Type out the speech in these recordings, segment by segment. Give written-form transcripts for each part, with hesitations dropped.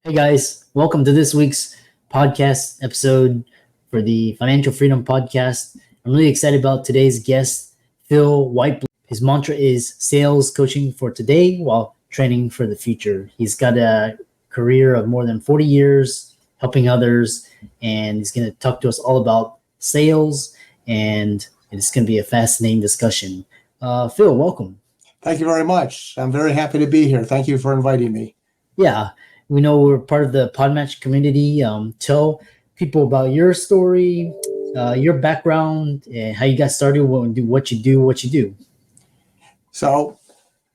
Hey guys, welcome to this week's podcast episode for the Financial Freedom Podcast. I'm really excited about today's guest, Phil Whitebloom. His mantra is sales coaching for today while training for the future. He's got a career of more than 40 years helping others, and he's going to talk to us all about sales, and it's going to be a fascinating discussion. Phil, welcome. Thank you very much. I'm very happy to be here. Thank you for inviting me. Yeah, we know we're part of the Podmatch community. Tell people about your story, your background, and how you got started, what you do. So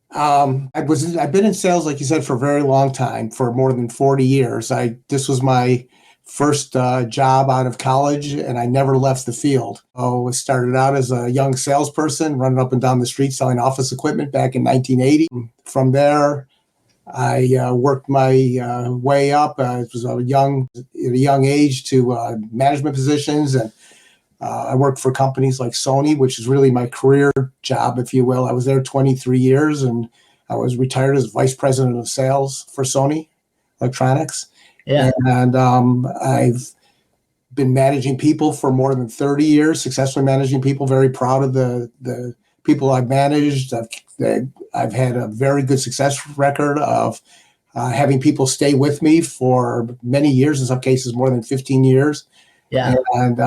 I've been in sales, like you said, for a very long time, for more than 40 years. This was my first job out of college, and I never left the field. I started out as a young salesperson, running up and down the street selling office equipment back in 1980. From there, I worked my way up. I was at a young age to management positions, and I worked for companies like Sony, which is really my career job, if you will. I was there 23 years, and I was retired as vice president of sales for Sony Electronics. Yeah. And I've been managing people for more than 30 years, successfully managing people. Very proud of the people I've managed. I've had a very good success record of having people stay with me for many years, in some cases more than 15 years. Yeah. And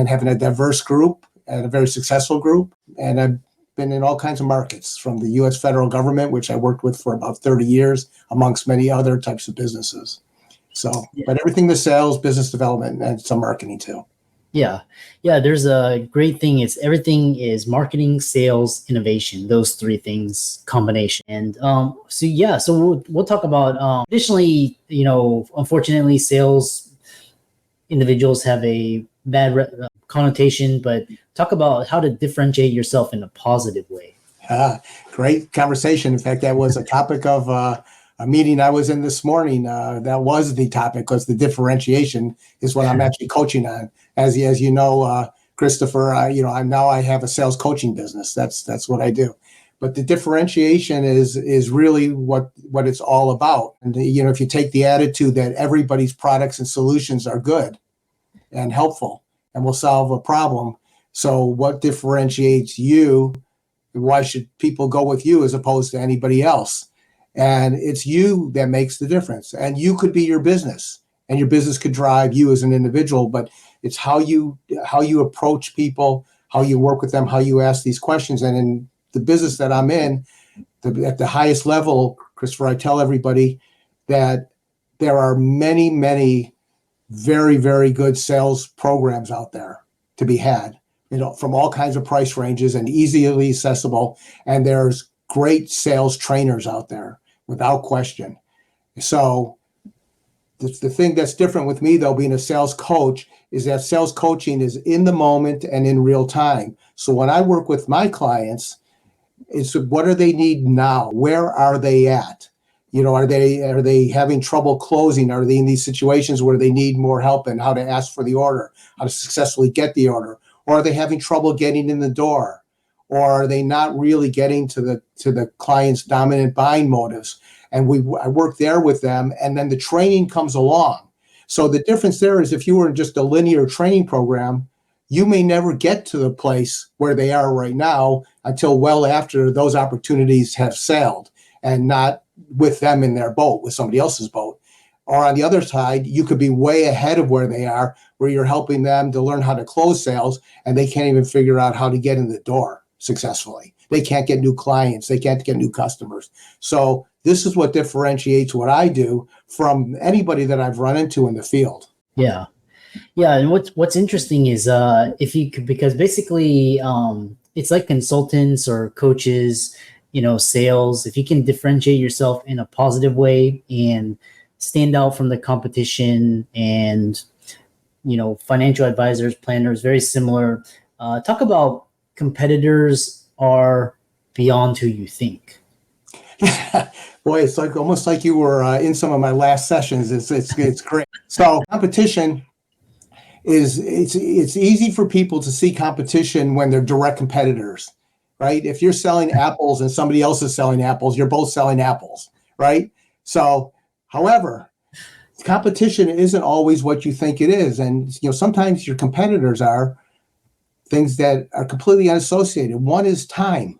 having a diverse group and a very successful group. And I've been in all kinds of markets, from the U.S. federal government, which I worked with for about 30 years, amongst many other types of businesses. So, but everything to sales, business development, and some marketing too. Yeah. There's a great thing. Everything is marketing, sales, innovation. Those three things combination. And so we'll talk about additionally. Unfortunately, sales individuals have a bad connotation. But talk about how to differentiate yourself in a positive way. Great conversation. In fact, that was a topic of a meeting I was in this morning. That was the topic, because the differentiation is what I'm actually coaching on. As you know, Christopher, I have a sales coaching business. That's what I do. But the differentiation is really what it's all about. And if you take the attitude that everybody's products and solutions are good and helpful and will solve a problem, so what differentiates you? Why should people go with you as opposed to anybody else? And it's you that makes the difference. And you could be your business, and your business could drive you as an individual, but it's how you approach people, how you work with them, how you ask these questions. And in the business that I'm in, at the highest level, Christopher, I tell everybody that there are many, many very, very good sales programs out there to be had, from all kinds of price ranges and easily accessible. And there's great sales trainers out there, without question. So the thing that's different with me, though, being a sales coach, is that sales coaching is in the moment and in real time. So when I work with my clients, it's what do they need now? Where are they at? Are they having trouble closing? Are they in these situations where they need more help in how to ask for the order, how to successfully get the order? Or are they having trouble getting in the door? Or are they not really getting to the client's dominant buying motives? And I work there with them, and then the training comes along. So the difference there is, if you were in just a linear training program, you may never get to the place where they are right now until well after those opportunities have sailed, and not with them in their boat, with somebody else's boat. Or on the other side, you could be way ahead of where they are, where you're helping them to learn how to close sales, and they can't even figure out how to get in the door successfully. They can't get new clients. They can't get new customers. So this is what differentiates what I do from anybody that I've run into in the field. Yeah. And what's interesting is because basically it's like consultants or coaches, sales. If you can differentiate yourself in a positive way and stand out from the competition, and financial advisors, planners, very similar. Talk about competitors are beyond who you think. Boy, it's almost like you were in some of my last sessions. It's great. So competition it's easy for people to see competition when they're direct competitors, right? If you're selling apples and somebody else is selling apples, you're both selling apples, right? So, however, competition isn't always what you think it is. And, sometimes your competitors are things that are completely unassociated. One is time.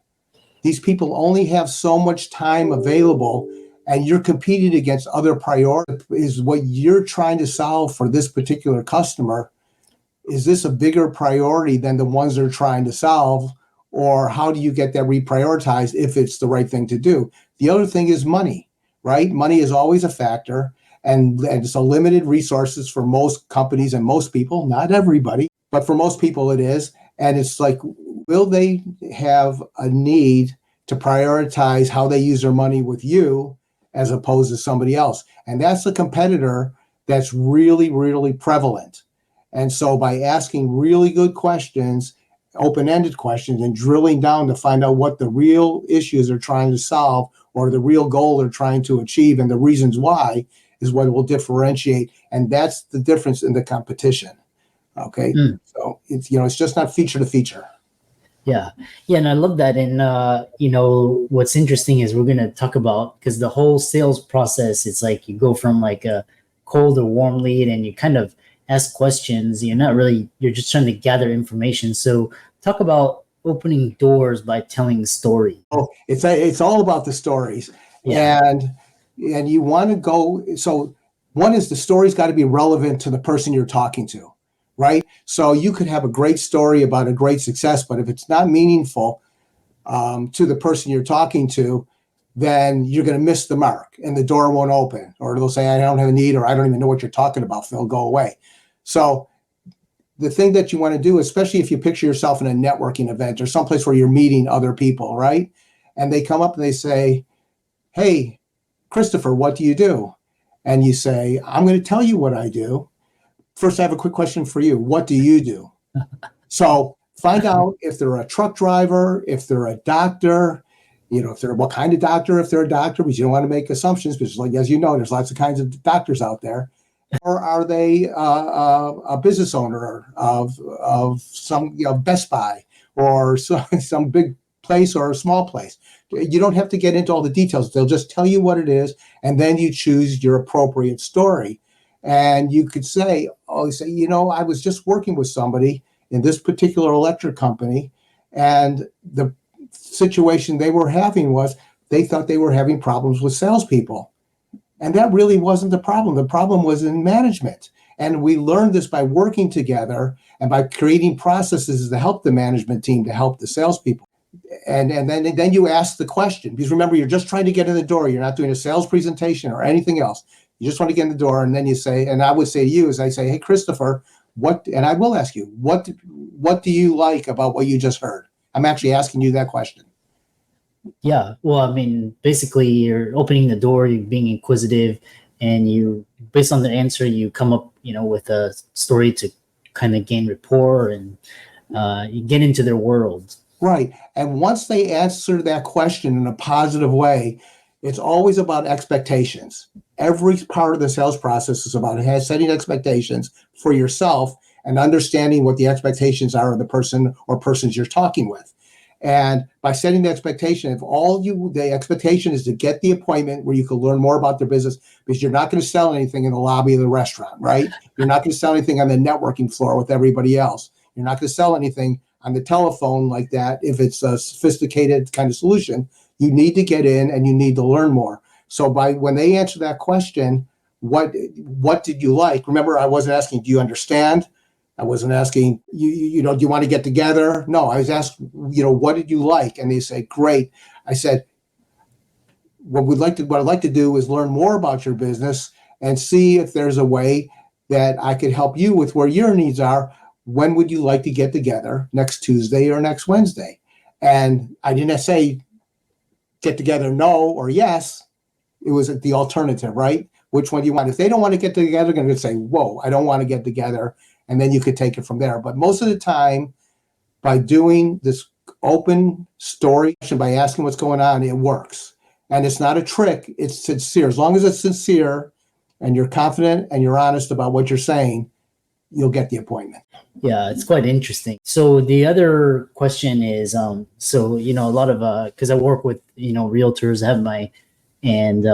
These people only have so much time available, and you're competing against other priorities. Is what you're trying to solve for this particular customer, is this a bigger priority than the ones they're trying to solve? Or how do you get that reprioritized if it's the right thing to do? The other thing is money, right? Money is always a factor, and it's a limited resources for most companies and most people, not everybody, but for most people it is. And it's like, will they have a need to prioritize how they use their money with you as opposed to somebody else? And that's a competitor that's really, really prevalent. And so by asking really good questions, open-ended questions, and drilling down to find out what the real issues they're trying to solve or the real goal they're trying to achieve and the reasons why is what will differentiate. And that's the difference in the competition. Okay. So it's just not feature to feature. Yeah. Yeah. And I love that. And, what's interesting is we're going to talk about, because the whole sales process, it's like you go from like a cold or warm lead and you kind of ask questions. You're just trying to gather information. So talk about opening doors by telling stories. Oh, it's all about the stories. Yeah. And you want to go. So one is the story's got to be relevant to the person you're talking to. Right? So you could have a great story about a great success, but if it's not meaningful to the person you're talking to, then you're going to miss the mark and the door won't open, or they'll say, I don't have a need, or I don't even know what you're talking about, Phil, go away. So the thing that you want to do, especially if you picture yourself in a networking event or someplace where you're meeting other people, right? And they come up and they say, hey, Christopher, what do you do? And you say, I'm going to tell you what I do. First, I have a quick question for you. What do you do? So find out if they're a truck driver, if they're a doctor, if they're what kind of doctor, if they're a doctor, because you don't want to make assumptions, because like, as you know, there's lots of kinds of doctors out there. Or are they a business owner of some Best Buy or some big place or a small place? You don't have to get into all the details. They'll just tell you what it is, and then you choose your appropriate story. And you could say, I was just working with somebody in this particular electric company, and the situation they were having was they thought they were having problems with salespeople. And that really wasn't the problem. The problem was in management. And we learned this by working together and by creating processes to help the management team, to help the salespeople. And then you ask the question, because remember, you're just trying to get in the door. You're not doing a sales presentation or anything else. You just want to get in the door, and then you say, and I would say to you, as I say, hey, Christopher, and I will ask you, what do you like about what you just heard? I'm actually asking you that question. Yeah. Well, I mean, basically you're opening the door, you're being inquisitive, and you, based on the answer, you come up, with a story to kind of gain rapport and you get into their world. Right. And once they answer that question in a positive way, it's always about expectations. Every part of the sales process is about setting expectations for yourself and understanding what the expectations are of the person or persons you're talking with. And by setting the expectation, the expectation is to get the appointment where you can learn more about their business, because you're not going to sell anything in the lobby of the restaurant, right? You're not going to sell anything on the networking floor with everybody else. You're not going to sell anything on the telephone like that. If it's a sophisticated kind of solution, you need to get in and you need to learn more. So when they answer that question, what did you like? Remember, I wasn't asking, do you understand? I wasn't asking, do you want to get together? No, I was asking, what did you like? And they say, great. I said, what I'd like to do is learn more about your business and see if there's a way that I could help you with where your needs are. When would you like to get together, next Tuesday or next Wednesday? And I didn't say get together, no or yes. It was the alternative, right? Which one do you want? If they don't want to get together, they're going to say, whoa, I don't want to get together. And then you could take it from there. But most of the time, by doing this open story, by asking what's going on, it works. And it's not a trick. It's sincere. As long as it's sincere and you're confident and you're honest about what you're saying, you'll get the appointment. Yeah, it's quite interesting. So the other question is, a lot of, because I work with, realtors, and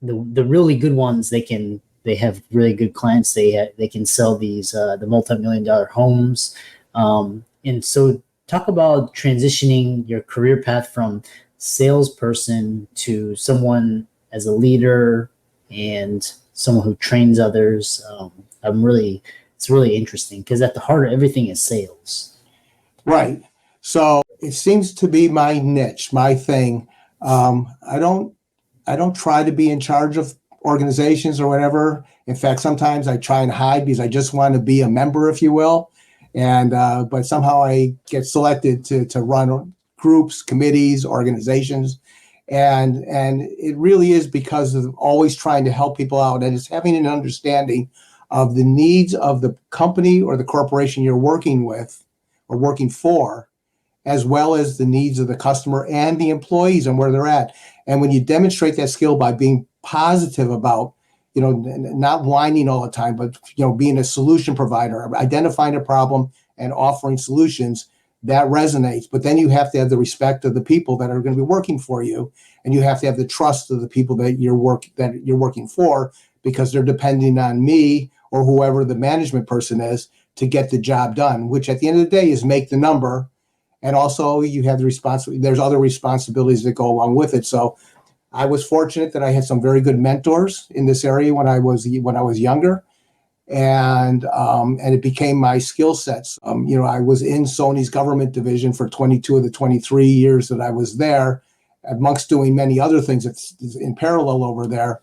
the really good ones, they can they have really good clients. They can sell these the multi-million-dollar homes. And so talk about transitioning your career path from salesperson to someone as a leader and someone who trains others. It's really interesting because at the heart of everything is sales. Right. So it seems to be my niche, my thing. I don't try to be in charge of organizations or whatever. In fact, sometimes I try and hide because I just want to be a member, if you will. And but somehow I get selected to run groups, committees, organizations, and it really is because of always trying to help people out, and it's having an understanding of the needs of the company or the corporation you're working with or working for, as well as the needs of the customer and the employees and where they're at. And when you demonstrate that skill by being positive about, not whining all the time, but, being a solution provider, identifying a problem and offering solutions, that resonates. But then you have to have the respect of the people that are going to be working for you. And you have to have the trust of the people that you're working for, because they're depending on me or whoever the management person is to get the job done, which at the end of the day is make the number. And also you have the responsibility. There's other responsibilities that go along with it. So I was fortunate that I had some very good mentors in this area when I was younger, and it became my skill sets. I was in Sony's government division for 22 of the 23 years that I was there, amongst doing many other things that's in parallel over there.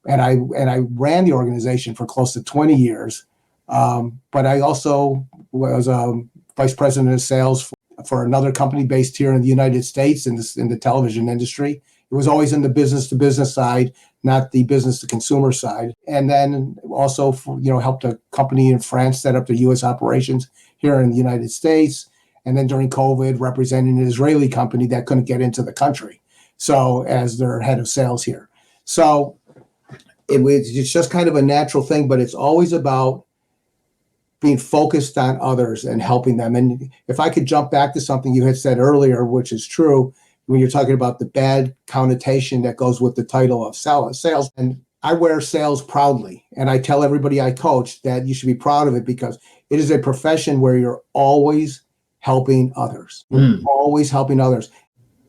And I ran the organization for close to 20 years. But I also was vice president of sales for another company based here in the United States in the television industry. It was always in the business to business side, not the business to consumer side. And then also, helped a company in France set up the U.S. operations here in the United States. And then during COVID, representing an Israeli company that couldn't get into the country. So as their head of sales here. So it's just kind of a natural thing, but it's always about being focused on others and helping them. And if I could jump back to something you had said earlier, which is true, when you're talking about the bad connotation that goes with the title of sales. And I wear sales proudly. And I tell everybody I coach that you should be proud of it, because it is a profession where you're always helping others. You're always helping others.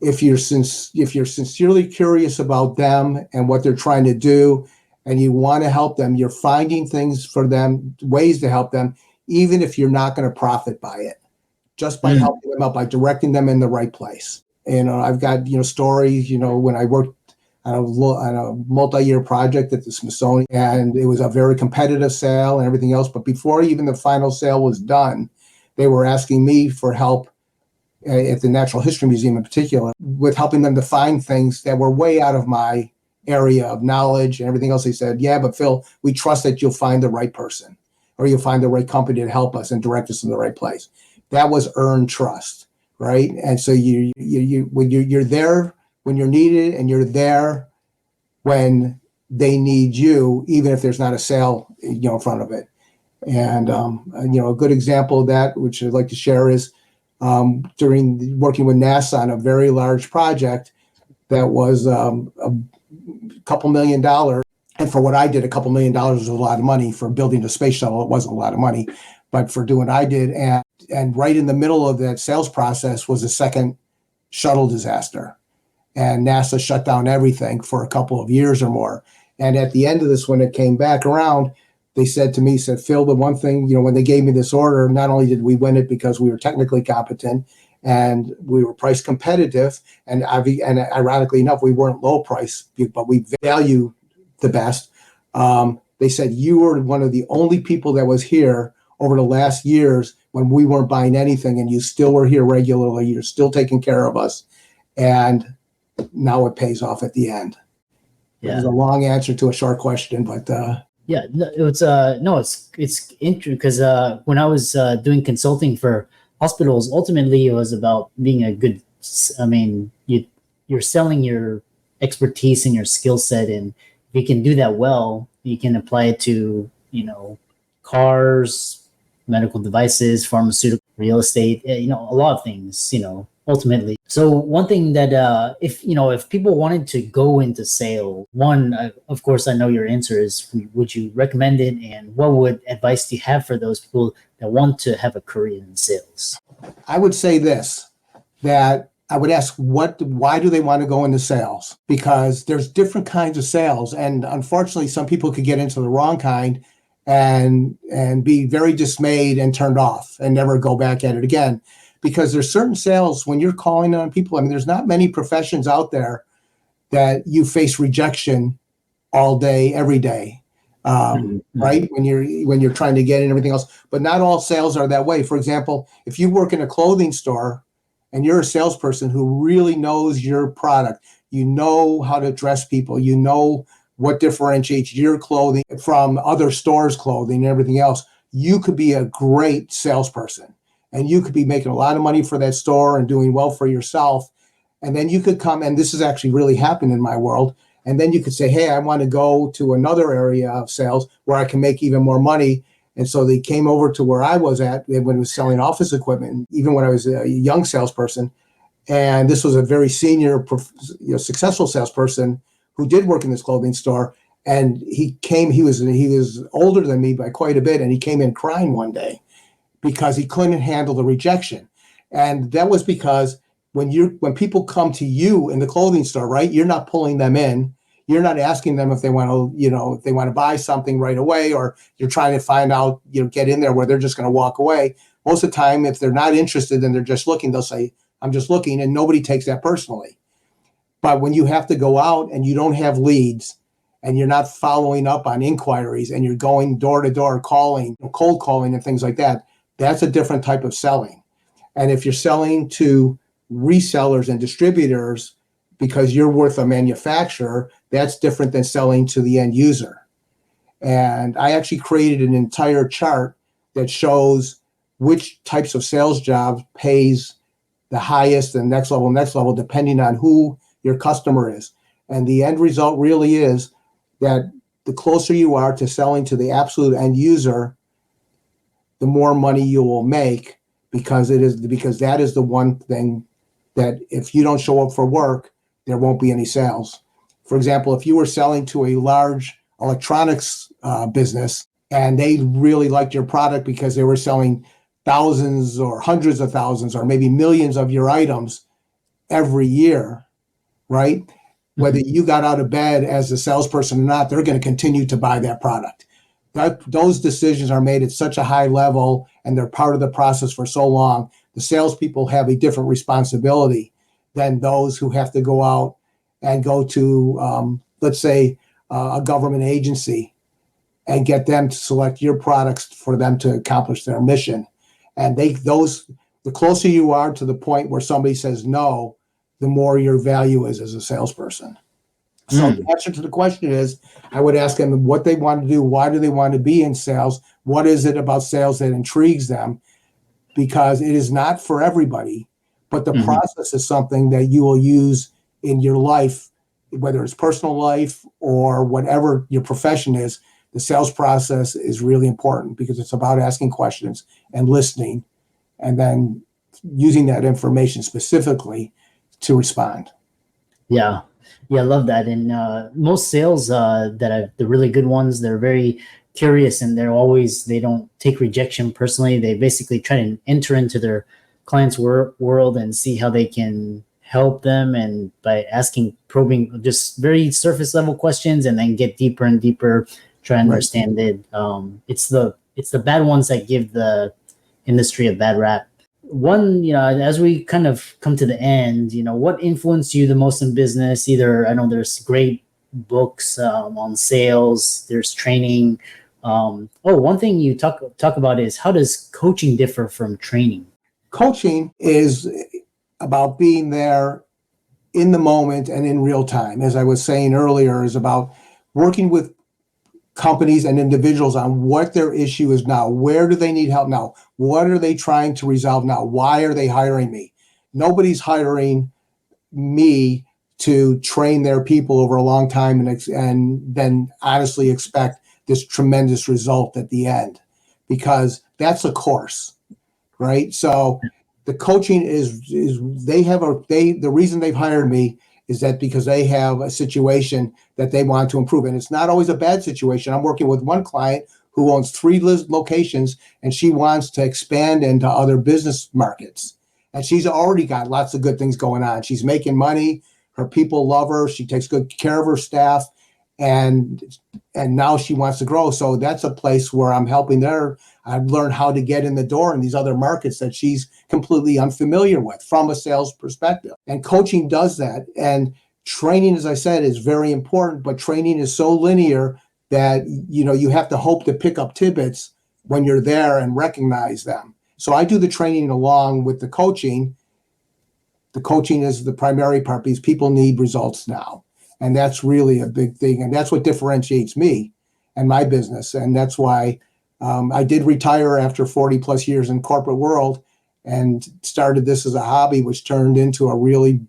If you're sincerely curious about them and what they're trying to do, and you want to help them, you're finding things for them, ways to help them, even if you're not going to profit by it, just by helping them out, by directing them in the right place. I've got, stories, when I worked on a multi-year project at the Smithsonian, and it was a very competitive sale and everything else. But before even the final sale was done, they were asking me for help at the Natural History Museum in particular, with helping them to find things that were way out of my area of knowledge and everything else. They said, yeah, but Phil, we trust that you'll find the right person, or you'll find the right company to help us and direct us in the right place. That was earned trust, right? And so you're there when you're needed, and you're there when they need you, even if there's not a sale, in front of it. And a good example of that, which I'd like to share, is during working with NASA on a very large project that was a couple $1 million. And for what I did, a couple $1 million was a lot of money. For building a space shuttle, it wasn't a lot of money, but for doing what I did. And right in the middle of that sales process was a second shuttle disaster. And NASA shut down everything for a couple of years or more. And at the end of this, when it came back around, they said to me, Phil, the one thing, when they gave me this order, not only did we win it because we were technically competent and we were price competitive, and ironically enough, we weren't low price, but we value the best. They said, you were one of the only people that was here over the last years when we weren't buying anything, and you still were here regularly. You're still taking care of us. And now it pays off at the end. Yeah. It was a long answer to a short question, but yeah, it's interesting, because when I was doing consulting for hospitals, ultimately it was about being a good. I mean, you're selling your expertise and your skill set, and if you can do that well, you can apply it to cars, medical devices, pharmaceutical, real estate, a lot of things. ultimately. So one thing that if people wanted to go into sales, of course I know your answer is, would you recommend it, and what would advice do you have for those people that want to have a career in sales? I would say this, that I would ask why do they want to go into sales? Because there's different kinds of sales, and unfortunately some people could get into the wrong kind and be very dismayed and turned off and never go back at it again. Because there's certain sales when you're calling on people. I mean, there's not many professions out there that you face rejection all day, every day, right? When you're trying to get in everything else. But not all sales are that way. For example, if you work in a clothing store and you're a salesperson who really knows your product, you know how to dress people, you know what differentiates your clothing from other stores' clothing and everything else, you could be a great salesperson. And you could be making a lot of money for that store and doing well for yourself. And then you could come, and this has actually really happened in my world, and then you could say, hey, I want to go to another area of sales where I can make even more money. And so they came over to where I was at when I was selling office equipment, even when I was a young salesperson. And this was a very senior, successful salesperson who did work in this clothing store. And he was older than me by quite a bit. And he came in crying one day because he couldn't handle the rejection. And that was because when people come to you in the clothing store, right, you're not pulling them in. You're not asking them if they want to, buy something right away, or you're trying to find out, get in there where they're just going to walk away. Most of the time, if they're not interested and they're just looking, they'll say, I'm just looking, and nobody takes that personally. But when you have to go out and you don't have leads and you're not following up on inquiries and you're going door to door calling, cold calling and things like that, that's a different type of selling. And if you're selling to resellers and distributors because you're worth a manufacturer, that's different than selling to the end user. And I actually created an entire chart that shows which types of sales jobs pays the highest and next level, depending on who your customer is. And the end result really is that the closer you are to selling to the absolute end user, the more money you will make, because that is the one thing that if you don't show up for work, there won't be any sales. For example, if you were selling to a large electronics business and they really liked your product because they were selling thousands or hundreds of thousands or maybe millions of your items every year, right? Whether you got out of bed as a salesperson or not, they're going to continue to buy that product. Those decisions are made at such a high level, and they're part of the process for so long. The salespeople have a different responsibility than those who have to go out and go to, let's say, a government agency and get them to select your products for them to accomplish their mission. And the closer you are to the point where somebody says no, the more your value is as a salesperson. So the answer to the question is, I would ask them what they want to do. Why do they want to be in sales? What is it about sales that intrigues them? Because it is not for everybody, but the process is something that you will use in your life, whether it's personal life or whatever your profession is. The sales process is really important because it's about asking questions and listening, and then using that information specifically to respond. Yeah. I love that. And most sales the really good ones, they're very curious, and they don't take rejection personally. They basically try to enter into their client's world and see how they can help them, and by probing just very surface level questions, and then get deeper and deeper, try and understand it. It's the bad ones that give the industry a bad rap. As we kind of come to the end, what influenced you the most in business? Either, I know there's great books on sales, there's training. One thing you talk about is, how does coaching differ from training? Coaching is about being there in the moment and in real time. As I was saying earlier, is about working with companies and individuals on what their issue is now. Where do they need help now? What are they trying to resolve now? Why are they hiring me? Nobody's hiring me to train their people over a long time and then honestly expect this tremendous result at the end, because that's a course, right? So the coaching is the reason they've hired me is that because they have a situation that they want to improve. And it's not always a bad situation. I'm working with one client who owns 3 locations, and she wants to expand into other business markets. And she's already got lots of good things going on. She's making money. Her people love her. She takes good care of her staff. And now she wants to grow. So that's a place where I'm helping her. I've learned how to get in the door in these other markets that she's completely unfamiliar with from a sales perspective. And coaching does that. And training, as I said, is very important, but training is so linear that, you have to hope to pick up tidbits when you're there and recognize them. So I do the training along with the coaching. The coaching is the primary part because people need results now. And that's really a big thing. And that's what differentiates me and my business. And that's why I did retire after 40 plus years in corporate world and started this as a hobby, which turned into a really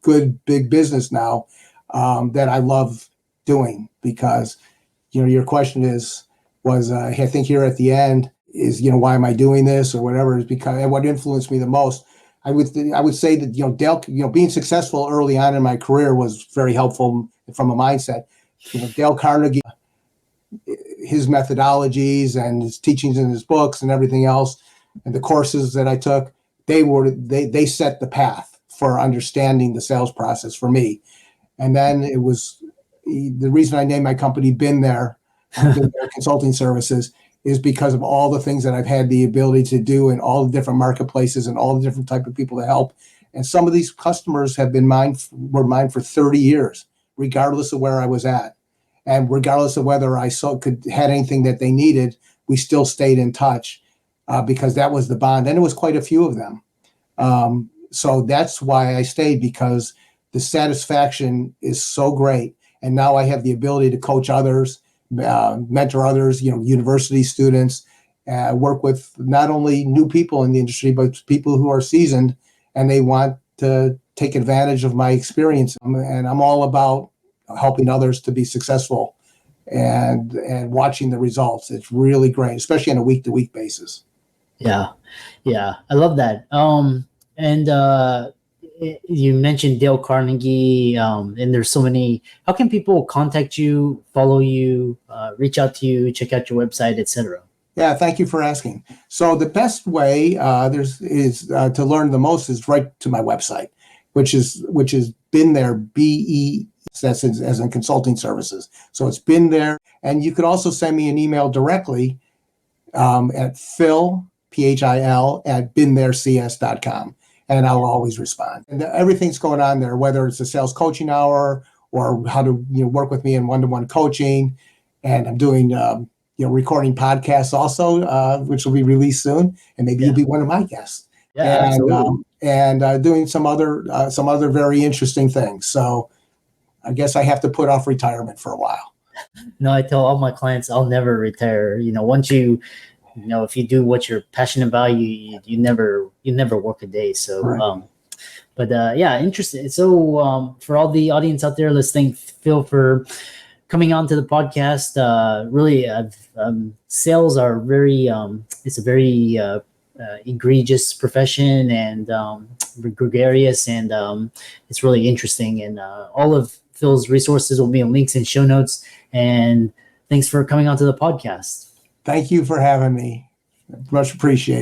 good, big business now that I love doing because, your question was I think here at the end is, why am I doing this or whatever is because and what influenced me the most. I would say that, Dale, being successful early on in my career was very helpful from a mindset. Dale Carnegie, his methodologies and his teachings in his books and everything else, and the courses that I took, they set the path for understanding the sales process for me. And then it was the reason I named my company BeenThere Consulting Services is because of all the things that I've had the ability to do in all the different marketplaces and all the different type of people to help. And some of these customers were mine for 30 years, regardless of where I was at. And regardless of whether I had anything that they needed, we still stayed in touch because that was the bond. And it was quite a few of them. So that's why I stayed, because the satisfaction is so great. And now I have the ability to coach others, mentor others, university students, work with not only new people in the industry, but people who are seasoned and they want to take advantage of my experience. And I'm all about helping others to be successful and watching the results. It's really great, especially on a week-to-week basis. Yeah. I love that. And you mentioned Dale Carnegie, and there's so many. How can people contact you, follow you, reach out to you, check out your website, etc.? Yeah, thank you for asking. So the best way to learn the most is right to my website, which is BeenThere, BE, that's as in consulting services. So it's BeenThere, and you could also send me an email directly at Phil, PHIL, at BeenThereCS.com. And I'll always respond. And everything's going on there, whether it's a sales coaching hour or how to work with me in one-to-one coaching. And I'm doing recording podcasts also, which will be released soon, and maybe you'll be one of my guests. Yeah, absolutely. And doing some other very interesting things. So I guess I have to put off retirement for a while. No, I tell all my clients I'll never retire. Once if you do what you're passionate about, you never work a day. So, right. Interesting. So, for all the audience out there, let's thank Phil for coming on to the podcast. Really, sales are it's a very egregious profession and gregarious, and it's really interesting. And all of Phil's resources will be in links and show notes. And thanks for coming on to the podcast. Thank you for having me. Much appreciated.